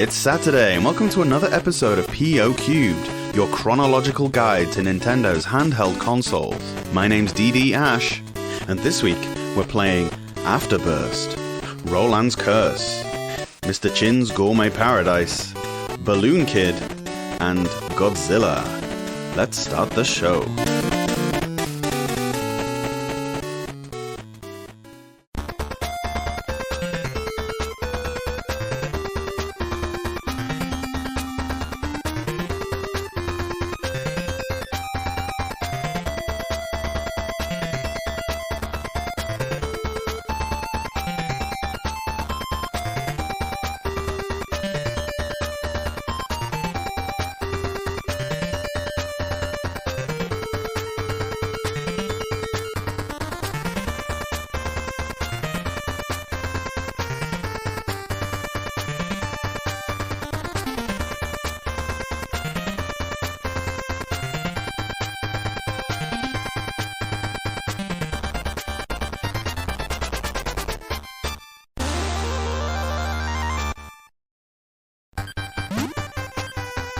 It's Saturday, and welcome to another episode of PO Cubed, your chronological guide to Nintendo's handheld consoles. My name's DD Ash, and this week we're playing Afterburst, Rolan's Curse, Mr. Chin's Gourmet Paradise, Balloon Kid, and Godzilla. Let's start the show.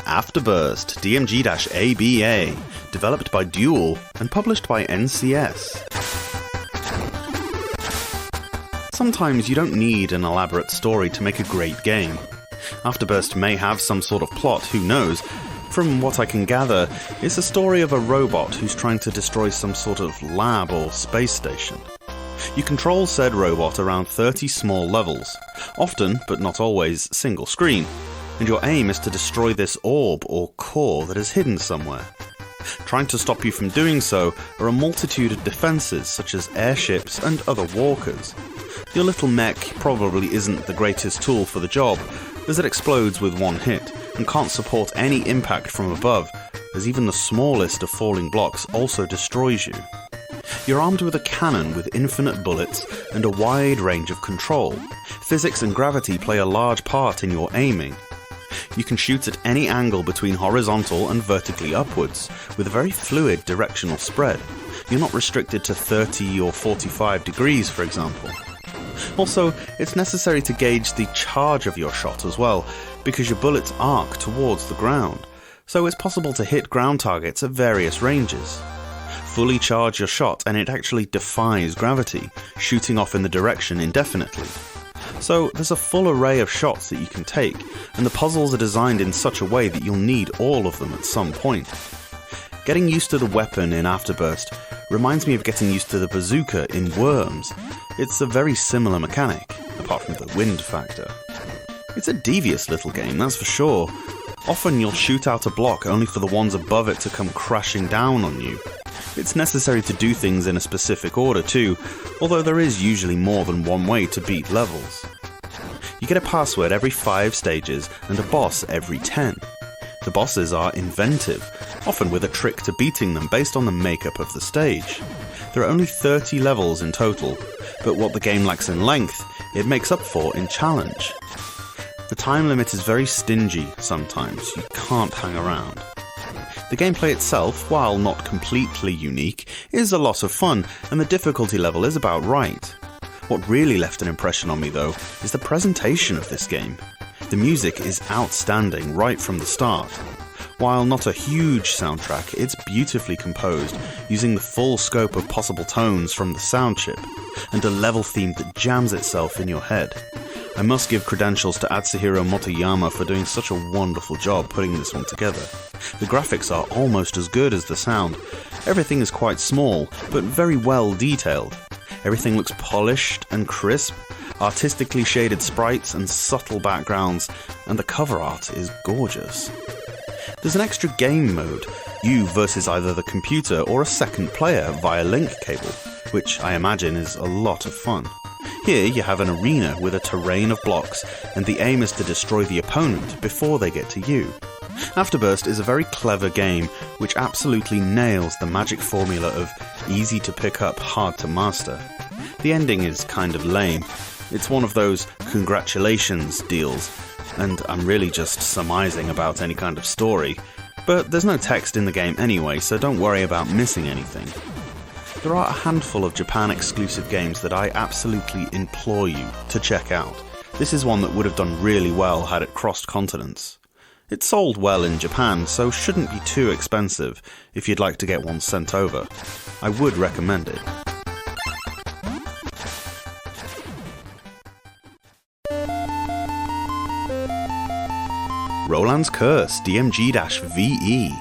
Afterburst, DMG-ABA, developed by Dual and published by NCS. Sometimes you don't need an elaborate story to make a great game. Afterburst may have some sort of plot, who knows? From what I can gather, it's a story of a robot who's trying to destroy some sort of lab or space station. You control said robot around 30 small levels, often, but not always, single screen, and your aim is to destroy this orb or core that is hidden somewhere. Trying to stop you from doing so are a multitude of defences such as airships and other walkers. Your little mech probably isn't the greatest tool for the job, as it explodes with one hit and can't support any impact from above, as even the smallest of falling blocks also destroys you. You're armed with a cannon with infinite bullets and a wide range of control. Physics and gravity play a large part in your aiming. You can shoot at any angle between horizontal and vertically upwards, with a very fluid directional spread. You're not restricted to 30 or 45 degrees, for example. Also, it's necessary to gauge the charge of your shot as well, because your bullets arc towards the ground, so it's possible to hit ground targets at various ranges. Fully charge your shot and it actually defies gravity, shooting off in the direction indefinitely. So there's a full array of shots that you can take, and the puzzles are designed in such a way that you'll need all of them at some point. Getting used to the weapon in Afterburst reminds me of getting used to the bazooka in Worms. It's a very similar mechanic, apart from the wind factor. It's a devious little game, that's for sure. Often you'll shoot out a block only for the ones above it to come crashing down on you. It's necessary to do things in a specific order too, although there is usually more than one way to beat levels. You get a password every 5 stages and a boss every 10. The bosses are inventive, often with a trick to beating them based on the makeup of the stage. There are only 30 levels in total, but what the game lacks in length, it makes up for in challenge. The time limit is very stingy sometimes, you can't hang around. The gameplay itself, while not completely unique, is a lot of fun, and the difficulty level is about right. What really left an impression on me though, is the presentation of this game. The music is outstanding right from the start. While not a huge soundtrack, it's beautifully composed, using the full scope of possible tones from the sound chip, and a level theme that jams itself in your head. I must give credentials to Atsuhiro Motoyama for doing such a wonderful job putting this one together. The graphics are almost as good as the sound. Everything is quite small, but very well detailed. Everything looks polished and crisp, artistically shaded sprites and subtle backgrounds, and the cover art is gorgeous. There's an extra game mode, you versus either the computer or a second player via link cable, which I imagine is a lot of fun. Here you have an arena with a terrain of blocks, and the aim is to destroy the opponent before they get to you. Afterburst is a very clever game which absolutely nails the magic formula of easy to pick up, hard to master. The ending is kind of lame. It's one of those congratulations deals, and I'm really just surmising about any kind of story. But there's no text in the game anyway, so don't worry about missing anything. There are a handful of Japan-exclusive games that I absolutely implore you to check out. This is one that would have done really well had it crossed continents. It sold well in Japan, so shouldn't be too expensive if you'd like to get one sent over. I would recommend it. Rolan's Curse DMG-VE,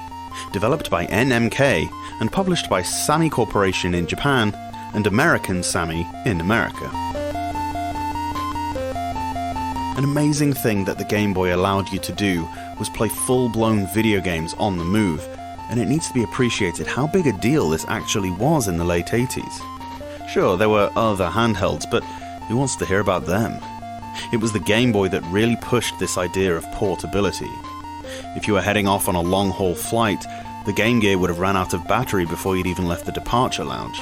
developed by NMK and published by Sammy Corporation in Japan and American Sammy in America. An amazing thing that the Game Boy allowed you to do was play full-blown video games on the move, and it needs to be appreciated how big a deal this actually was in the late 80s. Sure, there were other handhelds, but who wants to hear about them? It was the Game Boy that really pushed this idea of portability. If you were heading off on a long-haul flight, the Game Gear would have ran out of battery before you'd even left the departure lounge.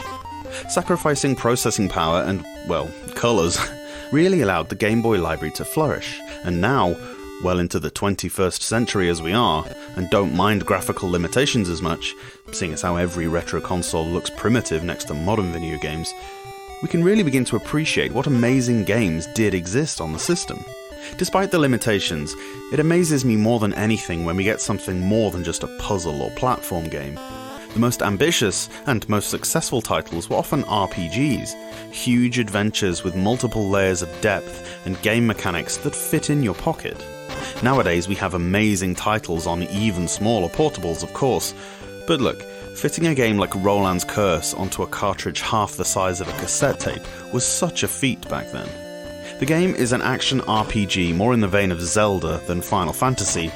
Sacrificing processing power and, well, colours really allowed the Game Boy library to flourish, and now, well into the 21st century as we are, and don't mind graphical limitations as much, seeing as how every retro console looks primitive next to modern video games, we can really begin to appreciate what amazing games did exist on the system. Despite the limitations, it amazes me more than anything when we get something more than just a puzzle or platform game. The most ambitious and most successful titles were often RPGs, huge adventures with multiple layers of depth and game mechanics that fit in your pocket. Nowadays we have amazing titles on even smaller portables, of course, but look, fitting a game like Rolan's Curse onto a cartridge half the size of a cassette tape was such a feat back then. The game is an action RPG more in the vein of Zelda than Final Fantasy.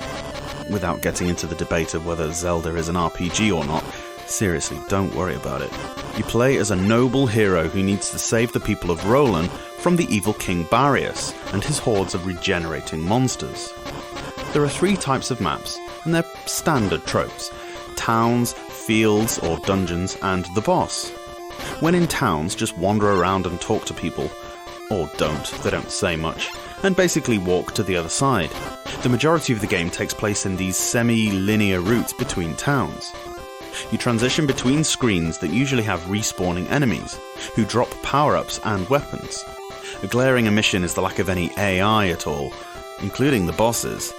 Without getting into the debate of whether Zelda is an RPG or not, seriously, don't worry about it. You play as a noble hero who needs to save the people of Rolan from the evil King Barrios and his hordes of regenerating monsters. There are 3 types of maps, and they're standard tropes: towns, fields or dungeons, and the boss. When in towns, just wander around and talk to people, or don't, they don't say much, and basically walk to the other side. The majority of the game takes place in these semi-linear routes between towns. You transition between screens that usually have respawning enemies, who drop power-ups and weapons. A glaring omission is the lack of any AI at all, including the bosses.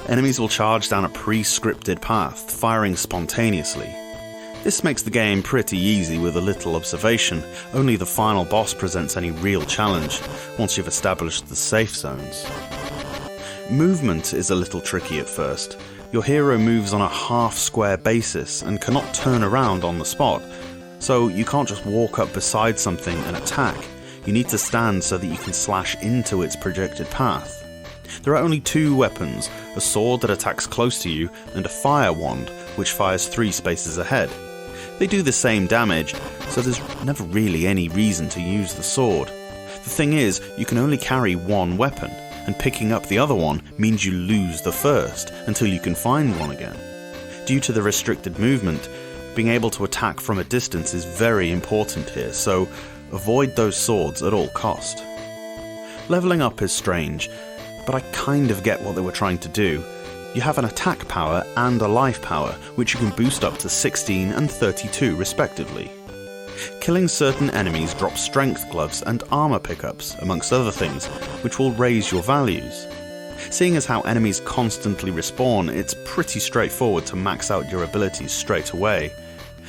Enemies will charge down a pre-scripted path, firing spontaneously. This makes the game pretty easy with a little observation. Only the final boss presents any real challenge, once you've established the safe zones. Movement is a little tricky at first. Your hero moves on a half-square basis and cannot turn around on the spot, so you can't just walk up beside something and attack. You need to stand so that you can slash into its projected path. There are only 2 weapons, a sword that attacks close to you and a fire wand, which fires 3 spaces ahead. They do the same damage, so there's never really any reason to use the sword. The thing is, you can only carry 1 weapon, and picking up the other one means you lose the first until you can find one again. Due to the restricted movement, being able to attack from a distance is very important here, so avoid those swords at all cost. Leveling up is strange, but I kind of get what they were trying to do. You have an attack power and a life power, which you can boost up to 16 and 32 respectively. Killing certain enemies drops strength gloves and armor pickups, amongst other things, which will raise your values. Seeing as how enemies constantly respawn, it's pretty straightforward to max out your abilities straight away.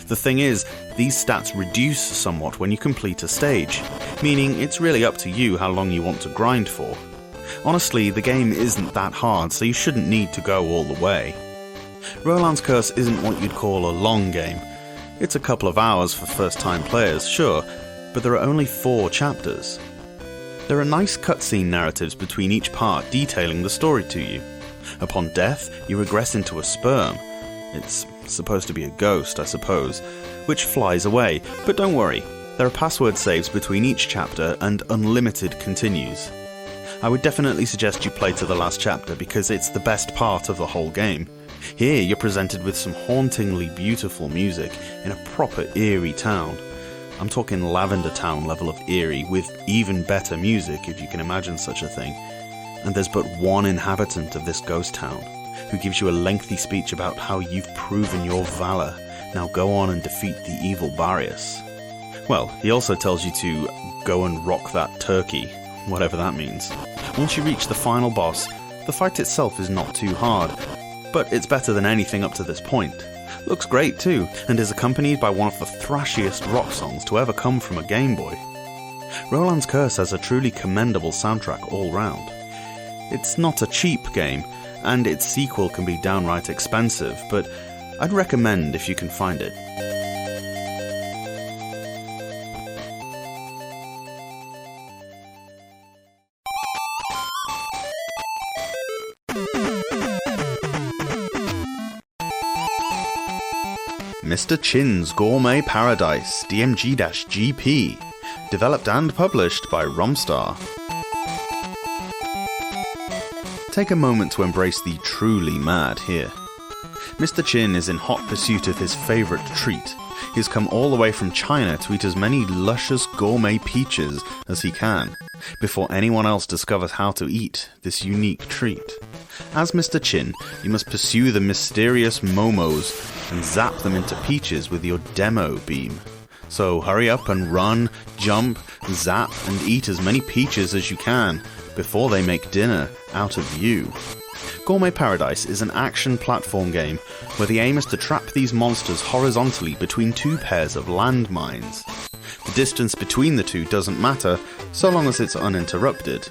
The thing is, these stats reduce somewhat when you complete a stage, meaning it's really up to you how long you want to grind for. Honestly, the game isn't that hard, so you shouldn't need to go all the way. Rolan's Curse isn't what you'd call a long game. It's a couple of hours for first-time players, sure, but there are only 4 chapters. There are nice cutscene narratives between each part detailing the story to you. Upon death, you regress into a sperm. It's supposed to be a ghost, I suppose, which flies away, but don't worry, there are password saves between each chapter and unlimited continues. I would definitely suggest you play to the last chapter because it's the best part of the whole game. Here you're presented with some hauntingly beautiful music in a proper eerie town. I'm talking Lavender Town level of eerie, with even better music if you can imagine such a thing. And there's but one inhabitant of this ghost town, who gives you a lengthy speech about how you've proven your valor. Now go on and defeat the evil Barrios. Well, he also tells you to go and rock that turkey, whatever that means. Once you reach the final boss, the fight itself is not too hard, but it's better than anything up to this point. Looks great too, and is accompanied by one of the thrashiest rock songs to ever come from a Game Boy. Rolan's Curse has a truly commendable soundtrack all round. It's not a cheap game, and its sequel can be downright expensive, but I'd recommend if you can find it. Mr. Chin's Gourmet Paradise DMG-GP, developed and published by Romstar. Take a moment to embrace the truly mad here. Mr. Chin is in hot pursuit of his favourite treat. He's come all the way from China to eat as many luscious gourmet peaches as he can, before anyone else discovers how to eat this unique treat. As Mr. Chin, you must pursue the mysterious momos and zap them into peaches with your demo beam. So hurry up and run, jump, zap, and eat as many peaches as you can before they make dinner out of you. Gourmet Paradise is an action platform game where the aim is to trap these monsters horizontally between two pairs of landmines. The distance between the two doesn't matter so long as it's uninterrupted.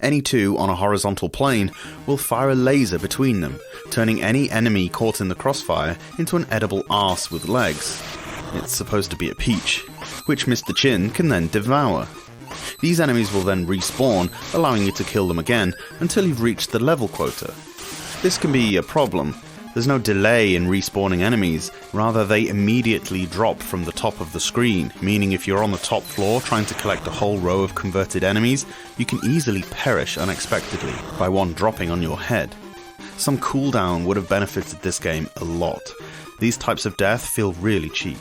Any two on a horizontal plane will fire a laser between them, turning any enemy caught in the crossfire into an edible arse with legs. It's supposed to be a peach, which Mr. Chin can then devour. These enemies will then respawn, allowing you to kill them again until you've reached the level quota. This can be a problem. There's no delay in respawning enemies, rather they immediately drop from the top of the screen, meaning if you're on the top floor trying to collect a whole row of converted enemies, you can easily perish unexpectedly by one dropping on your head. Some cooldown would have benefited this game a lot. These types of death feel really cheap.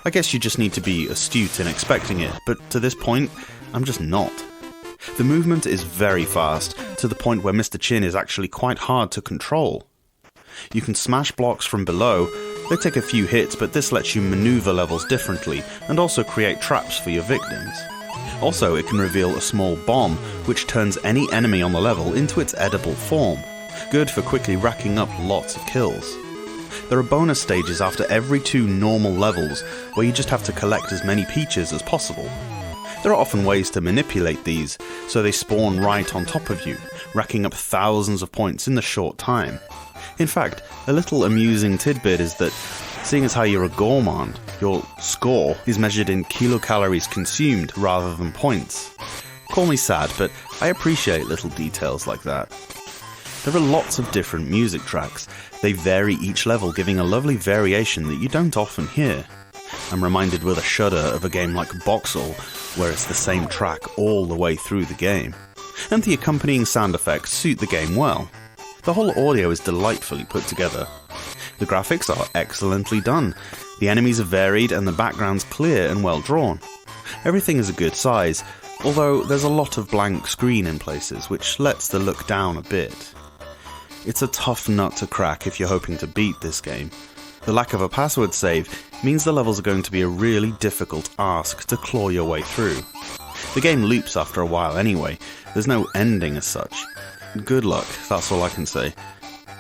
I guess you just need to be astute in expecting it, but to this point, I'm just not. The movement is very fast, to the point where Mr. Chin is actually quite hard to control. You can smash blocks from below. They take a few hits, but this lets you maneuver levels differently, and also create traps for your victims. Also, it can reveal a small bomb, which turns any enemy on the level into its edible form. Good for quickly racking up lots of kills. There are bonus stages after every 2 normal levels, where you just have to collect as many peaches as possible. There are often ways to manipulate these, so they spawn right on top of you, racking up thousands of points in a short time. In fact, a little amusing tidbit is that, seeing as how you're a gourmand, your score is measured in kilocalories consumed rather than points. Call me sad, but I appreciate little details like that. There are lots of different music tracks. They vary each level, giving a lovely variation that you don't often hear. I'm reminded with a shudder of a game like Boxall, where it's the same track all the way through the game. And the accompanying sound effects suit the game well. The whole audio is delightfully put together. The graphics are excellently done. The enemies are varied and the backgrounds clear and well drawn. Everything is a good size, although there's a lot of blank screen in places, which lets the look down a bit. It's a tough nut to crack if you're hoping to beat this game. The lack of a password save means the levels are going to be a really difficult ask to claw your way through. The game loops after a while anyway, there's no ending as such. Good luck, that's all I can say.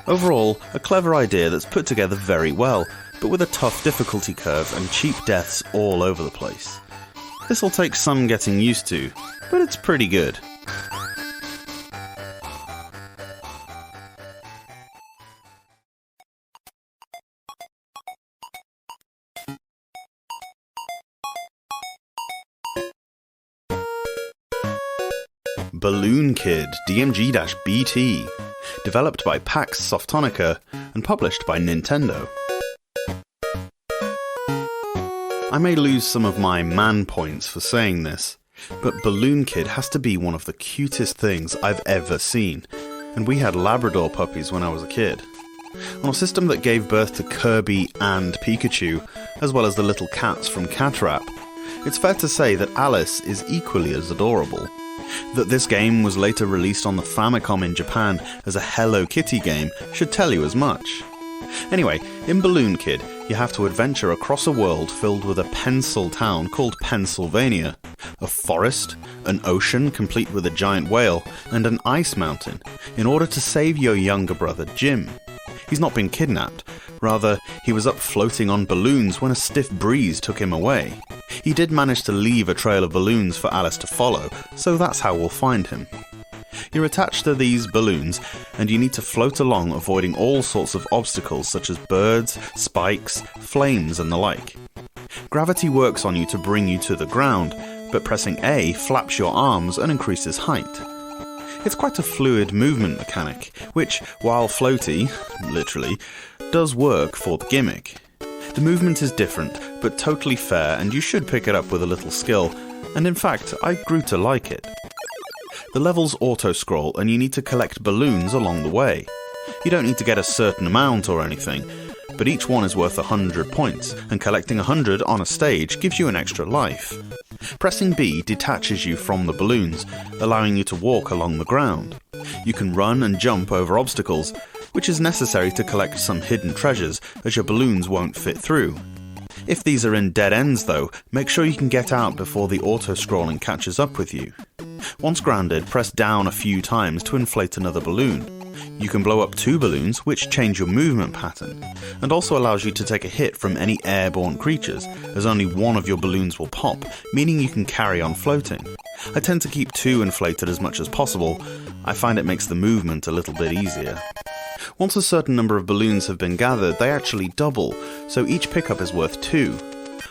Overall, a clever idea that's put together very well, but with a tough difficulty curve and cheap deaths all over the place. This'll take some getting used to, but it's pretty good. Balloon Kid DMG-BT, developed by Pax Softonica and published by Nintendo. I may lose some of my man points for saying this, but Balloon Kid has to be one of the cutest things I've ever seen, and we had Labrador puppies when I was a kid. On a system that gave birth to Kirby and Pikachu, as well as the little cats from Cat Rap, it's fair to say that Alice is equally as adorable. That this game was later released on the Famicom in Japan as a Hello Kitty game should tell you as much. Anyway, in Balloon Kid, you have to adventure across a world filled with a pencil town called Pennsylvania, a forest, an ocean complete with a giant whale, and an ice mountain in order to save your younger brother Jim. He's not been kidnapped, rather he was up floating on balloons when a stiff breeze took him away. He did manage to leave a trail of balloons for Alice to follow, so that's how we'll find him. You're attached to these balloons, and you need to float along avoiding all sorts of obstacles such as birds, spikes, flames and the like. Gravity works on you to bring you to the ground, but pressing A flaps your arms and increases height. It's quite a fluid movement mechanic, which, while floaty, literally, does work for the gimmick. The movement is different, but totally fair, and you should pick it up with a little skill, and in fact, I grew to like it. The levels auto-scroll, and you need to collect balloons along the way. You don't need to get a certain amount or anything, but each one is worth 100 points, and collecting 100 on a stage gives you an extra life. Pressing B detaches you from the balloons, allowing you to walk along the ground. You can run and jump over obstacles, which is necessary to collect some hidden treasures, as your balloons won't fit through. If these are in dead ends though, make sure you can get out before the auto-scrolling catches up with you. Once grounded, press down a few times to inflate another balloon. You can blow up 2 balloons, which change your movement pattern, and also allows you to take a hit from any airborne creatures, as only one of your balloons will pop, meaning you can carry on floating. I tend to keep 2 inflated as much as possible. I find it makes the movement a little bit easier. Once a certain number of balloons have been gathered, they actually double, so each pickup is worth 2.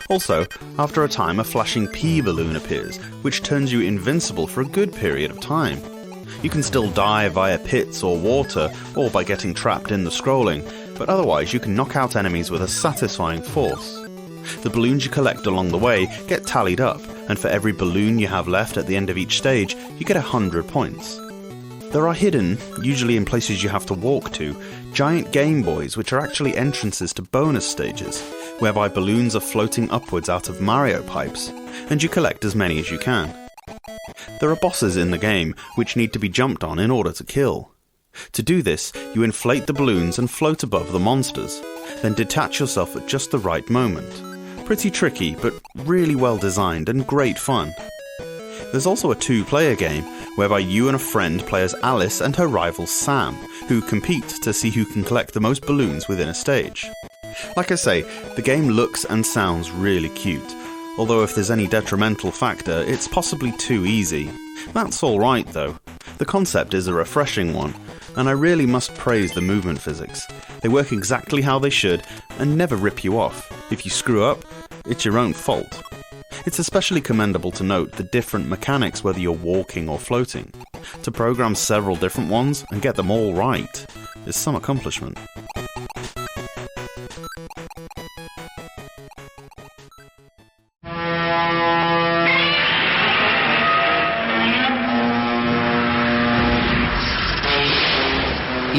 Also, after a time a flashing P balloon appears, which turns you invincible for a good period of time. You can still die via pits or water, or by getting trapped in the scrolling, but otherwise you can knock out enemies with a satisfying force. The balloons you collect along the way get tallied up, and for every balloon you have left at the end of each stage, you get 100 points. There are hidden, usually in places you have to walk to, giant Game Boys which are actually entrances to bonus stages, whereby balloons are floating upwards out of Mario pipes, and you collect as many as you can. There are bosses in the game which need to be jumped on in order to kill. To do this, you inflate the balloons and float above the monsters, then detach yourself at just the right moment. Pretty tricky, but really well designed and great fun. There's also a 2-player game, whereby you and a friend play as Alice and her rival Sam, who compete to see who can collect the most balloons within a stage. Like I say, the game looks and sounds really cute, although if there's any detrimental factor, it's possibly too easy. That's alright though. The concept is a refreshing one, and I really must praise the movement physics. They work exactly how they should, and never rip you off. If you screw up, it's your own fault. It's especially commendable to note the different mechanics whether you're walking or floating. To program several different ones and get them all right is some accomplishment.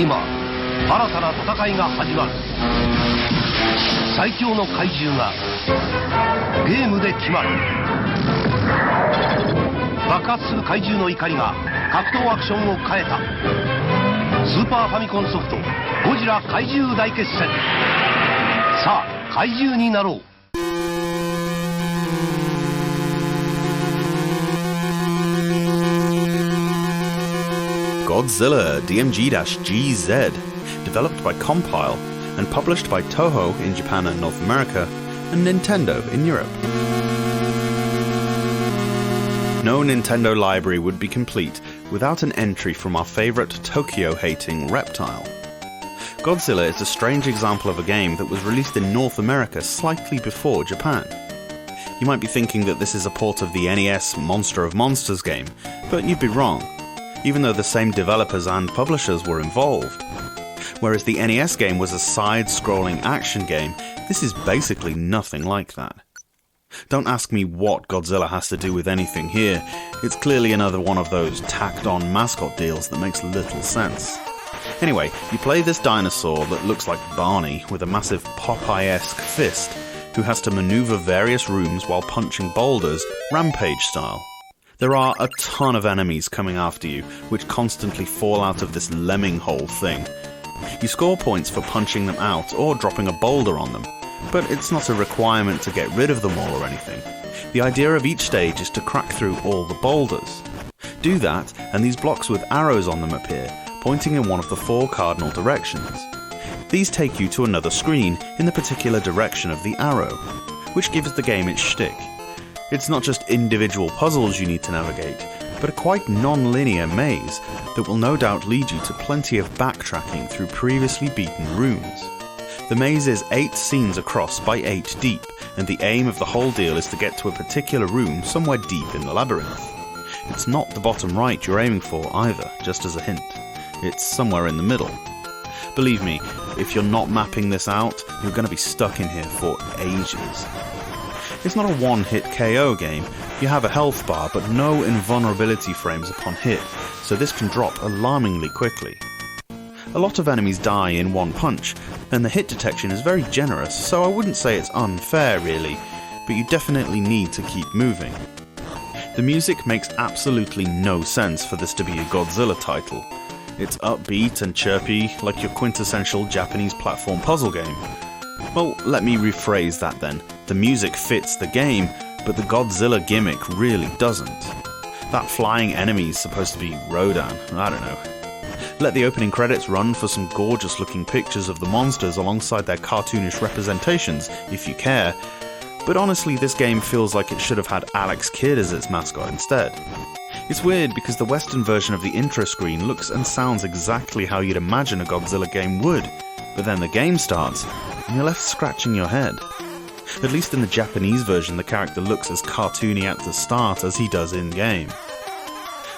Now, 新たな戦いが始まる。最強の怪獣がゲームで決まる。爆発する怪獣の怒りが格闘アクションを変えた。スーパーファミコンソフトゴジラ怪獣大決戦。さあ怪獣になろう。Godzilla DMG-GZ, developed by Compile and published by Toho in Japan and North America, and Nintendo in Europe. No Nintendo library would be complete without an entry from our favourite Tokyo-hating reptile. Godzilla is a strange example of a game that was released in North America slightly before Japan. You might be thinking that this is a port of the NES Monster of Monsters game, but you'd be wrong, even though the same developers and publishers were involved. Whereas the NES game was a side-scrolling action game, this is basically nothing like that. Don't ask me what Godzilla has to do with anything here. It's clearly another one of those tacked-on mascot deals that makes little sense. Anyway, you play this dinosaur that looks like Barney with a massive Popeye-esque fist, who has to maneuver various rooms while punching boulders, rampage style. There are a ton of enemies coming after you, which constantly fall out of this lemming hole thing. You score points for punching them out or dropping a boulder on them, but it's not a requirement to get rid of them all or anything. The idea of each stage is to crack through all the boulders. Do that, and these blocks with arrows on them appear, pointing in one of the 4 cardinal directions. These take you to another screen in the particular direction of the arrow, which gives the game its shtick. It's not just individual puzzles you need to navigate, but a quite non-linear maze that will no doubt lead you to plenty of backtracking through previously beaten rooms. The maze is 8 scenes across by 8 deep, and the aim of the whole deal is to get to a particular room somewhere deep in the labyrinth. It's not the bottom right you're aiming for either, just as a hint. It's somewhere in the middle. Believe me, if you're not mapping this out, you're going to be stuck in here for ages. It's not a one-hit KO game. You have a health bar, but no invulnerability frames upon hit, so this can drop alarmingly quickly. A lot of enemies die in one punch, and the hit detection is very generous, so I wouldn't say it's unfair really, but you definitely need to keep moving. The music makes absolutely no sense for this to be a Godzilla title. It's upbeat and chirpy, like your quintessential Japanese platform puzzle game. Well, let me rephrase that then. The music fits the game, but the Godzilla gimmick really doesn't. That flying enemy is supposed to be Rolan, I don't know. Let the opening credits run for some gorgeous looking pictures of the monsters alongside their cartoonish representations, if you care. But honestly, this game feels like it should have had Alex Kidd as its mascot instead. It's weird because the Western version of the intro screen looks and sounds exactly how you'd imagine a Godzilla game would, but then the game starts, and you're left scratching your head. At least in the Japanese version, the character looks as cartoony at the start as he does in-game.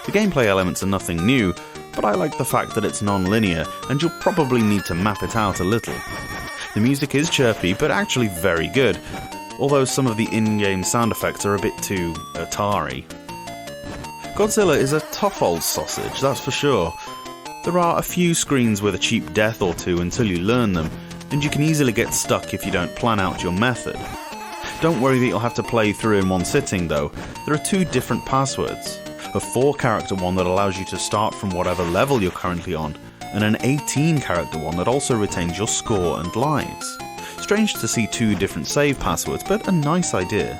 The gameplay elements are nothing new, but I like the fact that it's non-linear, and you'll probably need to map it out a little. The music is chirpy, but actually very good, although some of the in-game sound effects are a bit too Atari. Godzilla is a tough old sausage, that's for sure. There are a few screens with a cheap death or two until you learn them, and you can easily get stuck if you don't plan out your method. Don't worry that you'll have to play through in one sitting though. There are 2 different passwords. A 4-character one that allows you to start from whatever level you're currently on, and an 18-character one that also retains your score and lives. Strange to see 2 different save passwords, but a nice idea.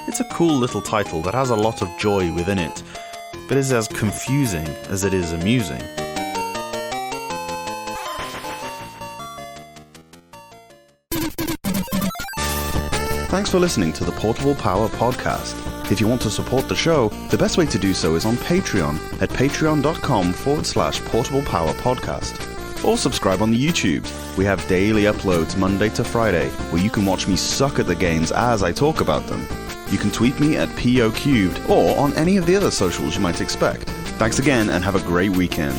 It's a cool little title that has a lot of joy within it, but is as confusing as it is amusing. Thanks for listening to the Portable Power Podcast. If you want to support the show, the best way to do so is on Patreon at patreon.com/portablepowerpodcast. Or subscribe on the YouTube. We have daily uploads Monday to Friday, where you can watch me suck at the games as I talk about them. You can tweet me at POCubed or on any of the other socials you might expect. Thanks again and have a great weekend.